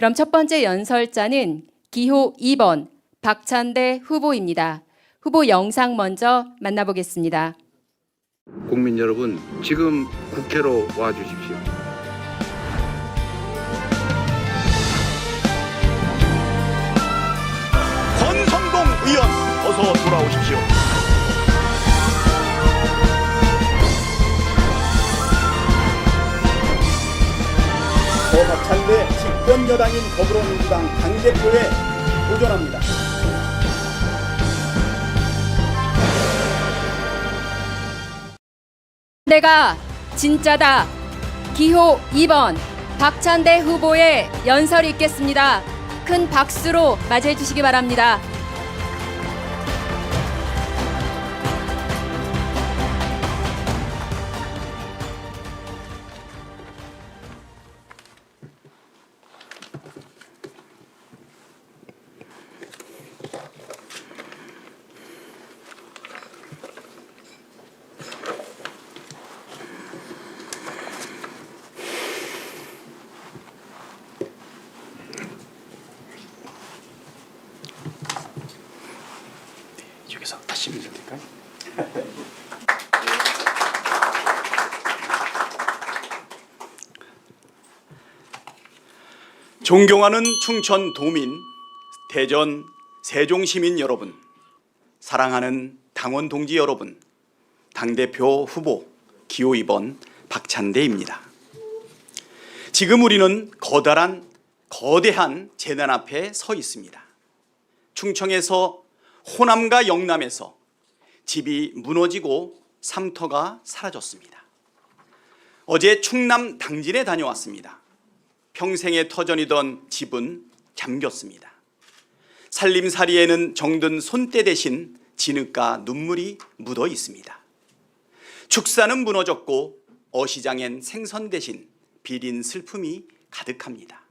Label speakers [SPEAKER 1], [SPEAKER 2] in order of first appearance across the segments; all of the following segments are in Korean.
[SPEAKER 1] 그럼 첫 번째 연설자는 기호 2번 박찬대 후보입니다. 후보 영상 먼저 만나보겠습니다.
[SPEAKER 2] 국민 여러분, 지금 국회로 와주십시오.
[SPEAKER 3] 권성동 의원 어서 돌아오십시오. 박찬대 집권여당인 더불어민주당 당대표에 도전합니다.
[SPEAKER 1] 내가 진짜다. 기호 2번 박찬대 후보의 연설이 있겠습니다. 큰 박수로 맞이해 주시기 바랍니다.
[SPEAKER 3] 여기서 하시면 될까요? 존경하는 충청도민, 대전 세종시민 여러분, 사랑하는 당원 동지 여러분, 당대표 후보 기호 2번 박찬대입니다. 지금 우리는 거대한 재난 앞에 서 있습니다. 충청에서 호남과 영남에서 집이 무너지고 삼터가 사라졌습니다. 어제 충남 당진에 다녀왔습니다. 평생의 터전이던 집은 잠겼습니다. 살림살이에는 정든 손때 대신 진흙과 눈물이 묻어 있습니다. 축사는 무너졌고 어시장엔 생선 대신 비린 슬픔이 가득합니다.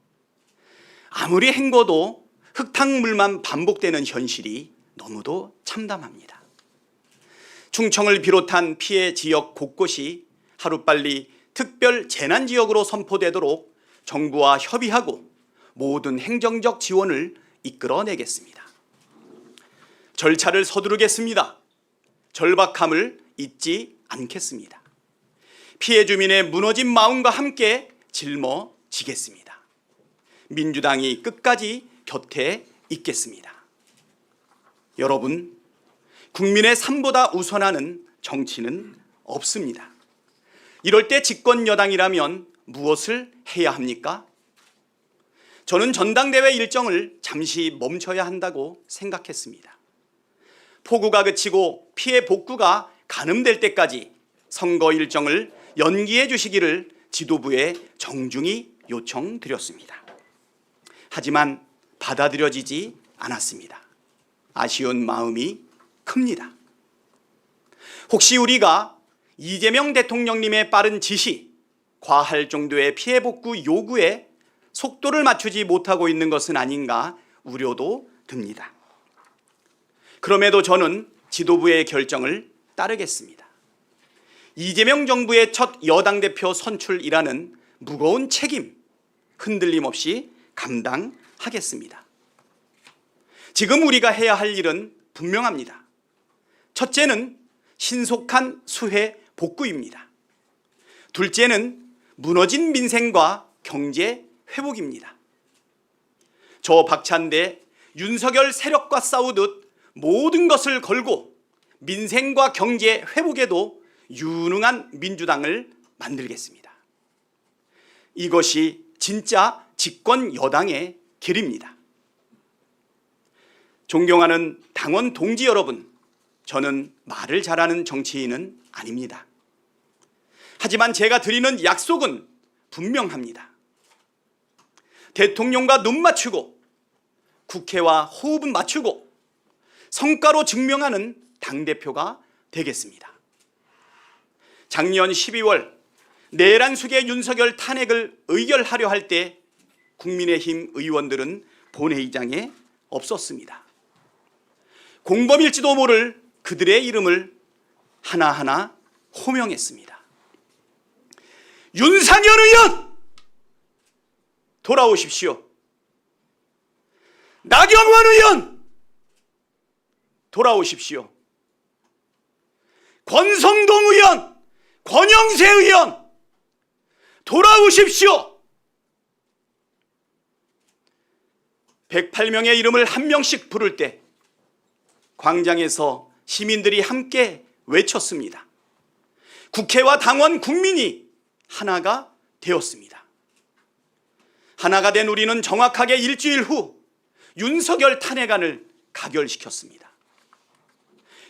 [SPEAKER 3] 아무리 헹궈도 흙탕물만 반복되는 현실이 너무도 참담합니다. 충청을 비롯한 피해 지역 곳곳이 하루빨리 특별 재난지역으로 선포되도록 정부와 협의하고 모든 행정적 지원을 이끌어내겠습니다. 절차를 서두르겠습니다. 절박함을 잊지 않겠습니다. 피해 주민의 무너진 마음과 함께 짊어지겠습니다. 민주당이 끝까지 곁에 있겠습니다. 여러분, 국민의 삶보다 우선하는 정치는 없습니다. 이럴 때 집권 여당이라면 무엇을 해야 합니까? 저는 전당대회 일정을 잠시 멈춰야 한다고 생각했습니다. 폭우가 그치고 피해 복구가 가늠될 때까지 선거 일정을 연기해 주시기를 지도부에 정중히 요청드렸습니다. 하지만 받아들여지지 않았습니다. 아쉬운 마음이 큽니다. 혹시 우리가 이재명 대통령님의 빠른 지시, 과할 정도의 피해 복구 요구에 속도를 맞추지 못하고 있는 것은 아닌가 우려도 듭니다. 그럼에도 저는 지도부의 결정을 따르겠습니다. 이재명 정부의 첫 여당 대표 선출이라는 무거운 책임, 흔들림 없이 감당하겠습니다. 지금 우리가 해야 할 일은 분명합니다. 첫째는 신속한 수해 복구입니다. 둘째는 무너진 민생과 경제 회복입니다. 저 박찬대, 윤석열 세력과 싸우듯 모든 것을 걸고 민생과 경제 회복에도 유능한 민주당을 만들겠습니다. 이것이 진짜 집권 여당의 길입니다. 존경하는 당원 동지 여러분, 저는 말을 잘하는 정치인은 아닙니다. 하지만 제가 드리는 약속은 분명합니다. 대통령과 눈 맞추고 국회와 호흡은 맞추고 성과로 증명하는 당대표가 되겠습니다. 작년 12월 내란숙의 윤석열 탄핵을 의결하려 할 때 국민의힘 의원들은 본회의장에 없었습니다. 공범일지도 모를 그들의 이름을 하나하나 호명했습니다. 윤상현 의원! 돌아오십시오. 나경원 의원 돌아오십시오. 권성동 의원, 권영세 의원 돌아오십시오. 108명의 이름을 한 명씩 부를 때 광장에서 시민들이 함께 외쳤습니다. 국회와 당원, 국민이 하나가 되었습니다. 하나가 된 우리는 정확하게 일주일 후 윤석열 탄핵안을 가결시켰습니다.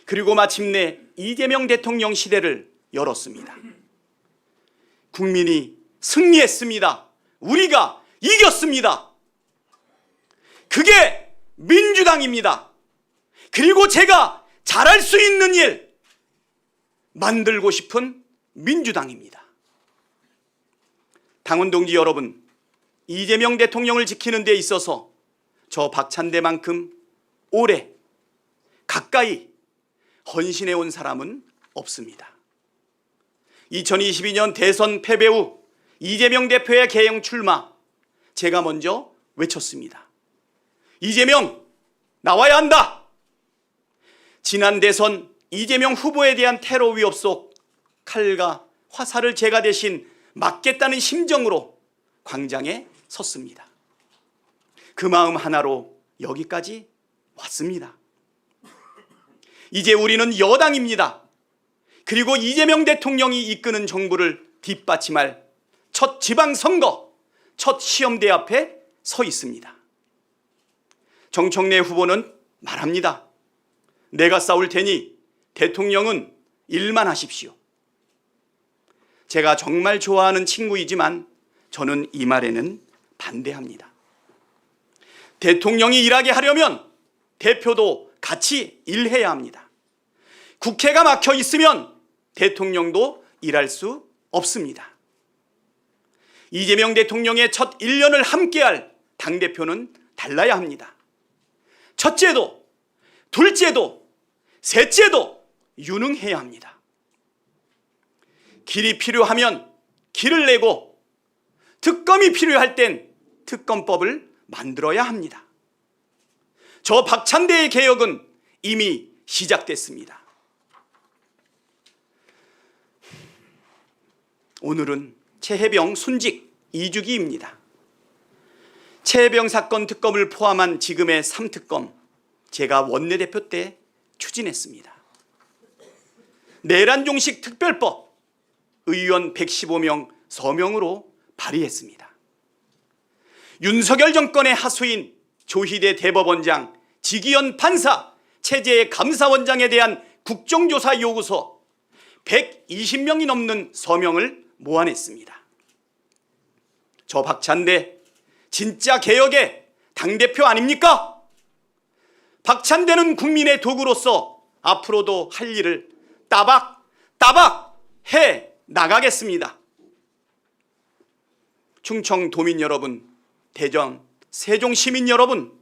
[SPEAKER 3] 그리고 마침내 이재명 대통령 시대를 열었습니다. 국민이 승리했습니다. 우리가 이겼습니다. 그게 민주당입니다. 그리고 제가 잘할 수 있는 일 만들고 싶은 민주당입니다. 당원 동지 여러분, 이재명 대통령을 지키는 데 있어서 저 박찬대만큼 오래 가까이 헌신해 온 사람은 없습니다. 2022년 대선 패배 후 이재명 대표의 개영 출마, 제가 먼저 외쳤습니다. 이재명 나와야 한다. 지난 대선 이재명 후보에 대한 테러 위협 속 칼과 화살을 제가 대신 맞겠다는 심정으로 광장에 섰습니다. 그 마음 하나로 여기까지 왔습니다. 이제 우리는 여당입니다. 그리고 이재명 대통령이 이끄는 정부를 뒷받침할 첫 지방선거, 첫 시험대 앞에 서 있습니다. 정청래 후보는 말합니다. 내가 싸울 테니 대통령은 일만 하십시오. 제가 정말 좋아하는 친구이지만 저는 이 말에는 반대합니다. 대통령이 일하게 하려면 대표도 같이 일해야 합니다. 국회가 막혀 있으면 대통령도 일할 수 없습니다. 이재명 대통령의 첫 1년을 함께할 당대표는 달라야 합니다. 첫째도, 둘째도, 셋째도 유능해야 합니다. 길이 필요하면 길을 내고 특검이 필요할 땐 특검법을 만들어야 합니다. 저 박찬대의 개혁은 이미 시작됐습니다. 오늘은 최혜병 순직 2주기입니다. 최혜병 사건 특검을 포함한 지금의 3특검, 제가 원내대표 때 추진했습니다. 내란종식 특별법, 의원 115명 서명으로 발의했습니다. 윤석열 정권의 하수인 조희대 대법원장, 지기현 판사, 체제의 감사원장에 대한 국정조사 요구서 120명이 넘는 서명을 모아냈습니다. 저 박찬대 진짜 개혁의 당대표 아닙니까? 박찬대는 국민의 도구로서 앞으로도 할 일을 따박 해 나가겠습니다. 충청 도민 여러분, 대전, 세종 시민 여러분,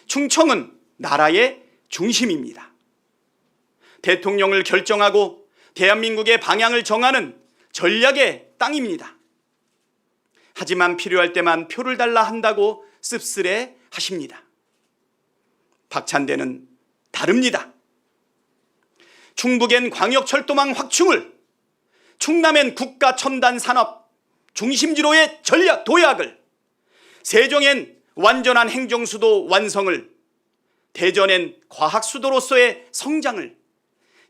[SPEAKER 3] 충청은 나라의 중심입니다. 대통령을 결정하고 대한민국의 방향을 정하는 전략의 땅입니다. 하지만 필요할 때만 표를 달라 한다고 씁쓸해 하십니다. 박찬대는 다릅니다. 충북엔 광역철도망 확충을, 충남엔 국가첨단산업 중심지로의 전략 도약을, 세종엔 완전한 행정수도 완성을, 대전엔 과학수도로서의 성장을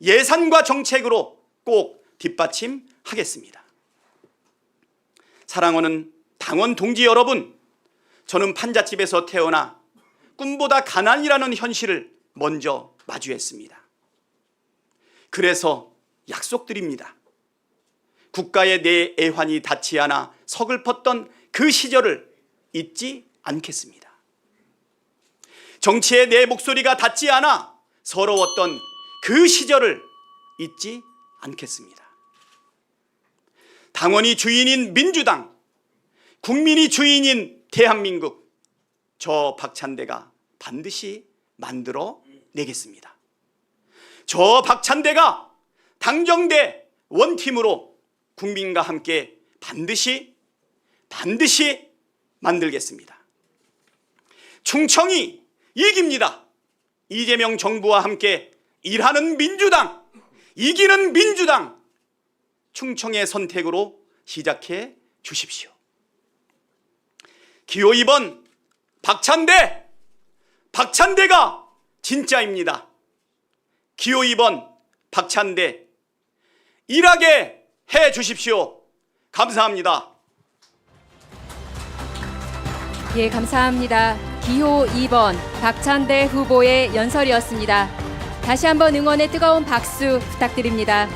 [SPEAKER 3] 예산과 정책으로 꼭 뒷받침하겠습니다. 사랑하는 당원 동지 여러분, 저는 판잣집에서 태어나 꿈보다 가난이라는 현실을 먼저 마주했습니다. 그래서 약속드립니다. 국가의 내 애환이 닿지 않아 서글펐던 그 시절을 잊지 않겠습니다. 정치에 내 목소리가 닿지 않아 서러웠던 그 시절을 잊지 않겠습니다. 당원이 주인인 민주당, 국민이 주인인 대한민국, 저 박찬대가 반드시 만들어 내겠습니다. 저 박찬대가 당정대 원팀으로 국민과 함께 반드시 만들겠습니다. 충청이 이깁니다. 이재명 정부와 함께 일하는 민주당, 이기는 민주당, 충청의 선택으로 시작해 주십시오. 기호 2번 박찬대, 박찬대가 진짜입니다. 기호 2번 박찬대, 일하게 해 주십시오. 감사합니다.
[SPEAKER 1] 예, 감사합니다. 기호 2번 박찬대 후보의 연설이었습니다. 다시 한번 응원의 뜨거운 박수 부탁드립니다.